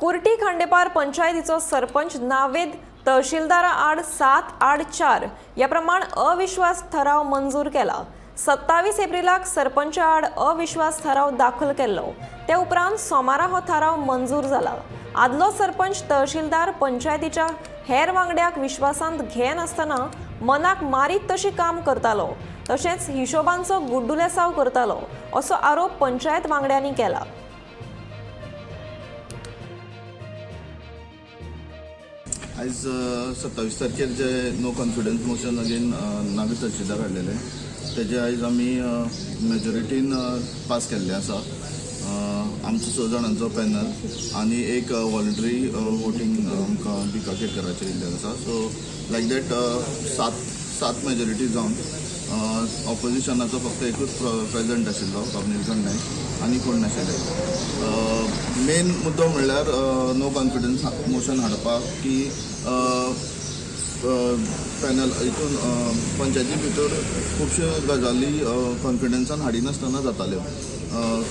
कुर्टी खांडेपार पंचायतीचो सरपंच नावेद तहसीलदारा आड 784 या प्रमाण अविश्वास ठराव मंजूर केला। 27 एप्रिलाक सरपंचा आड अविश्वास ठराव दाखल केल्लो। ते उपरांत सोमारा हो ठराव मंजूर जाला। आदलो सरपंच तहसीलदार पंचायतीच्या हेर वांगड्याक विश्वासांत घेनासतना मनाक मारीत तशी काम करतालो, तशेंच हिशोबांचो गुड्डुलेसाव करतालो असो आरोप पंचायत वांगड्यांनी केला। आज 27 तारखेर जे नो कॉन्फिडन्स मोशन अगेन नावी तहसीलदार हाडलेले तेजे आयज आमी मेजॉरिटीन पास केल्ले आसा। आमचो 6 जाणांचो पॅनल आनी एक वॉलंटरी वोटींग आमकां बिका केरकराचेर येयल्लें आसा। सो लायक दॅट सात मेजॉरिटी जावन ऑपोजिशनाचो फक्त एकूच प्रेजेंट आशिल्लो नीलकंठ नायक आनी कोण नाशिल्ले। मेन मुद्दो म्हणल्यार नो कॉन्फिडन्स मोशन हाडपाक की पॅनल हितून पंचायती भितर खुबश्यो गजाली कॉन्फिडन्सान हाडिनासतना जाताल्यो।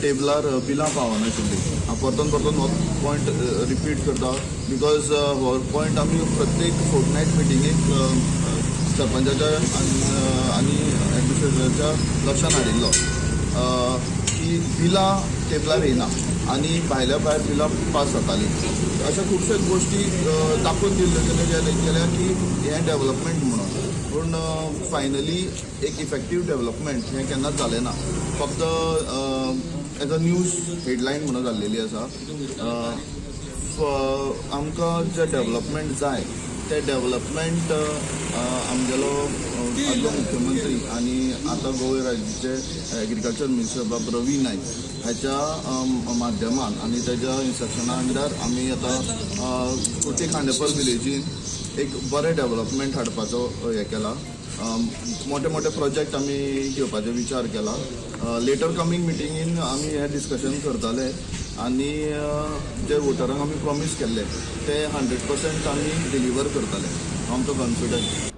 टेबलार बिलां पावनाशिल्लीं। हांव परतून हो पॉयंट रिपीट करता बिकॉज हो पॉयंट आमी प्रत्येक फोर्टनायट मिटिंगेक सरपंचाच्या आनी एडमिनिस्ट्रेटराच्या लक्षांत हाडिल्लो की बिलां टेबलार येना आनी भायल्या बिलां पास जातालीं। अशा खुबश्या गोश्टी दाखोवन दिल्ल्यो गेल्या की हें डेवलपमेंट म्हणून, पूण फायनली एक इफेक्टीव डेवलपमेंट हें केन्नाच जालें ना। फक्त एज अ न्यूज हेडलायन म्हणून जाल्लेली आसा। आमकां जें डेवलपमेंट जाय ते डेवलपमेंट आमगेलो आदलो मुख्यमंत्री आनी आतां गोंय राज्याचे एग्रीकल्चर मिनिस्टर बाब रवी नायक हाच्या माध्यमान आनी तेज्या इन्स्ट्रक्शना अंडर आमी आतां कुर्टी खांडेपार विलेजीन एक बरें डेवलपमेंट हाडपाचो हें केला। मोठे मोठे प्रोजेक्ट आमी घेवपाचो विचार केला। लेटर कमींग मिटिंगीन आमी हें डिस्कशन करतले आनी जे वोटरांक आमी प्रॉमीस केल्ले ते 100% आमी डिलिव्हर करतले। आमचो कॉन्फिडन्स।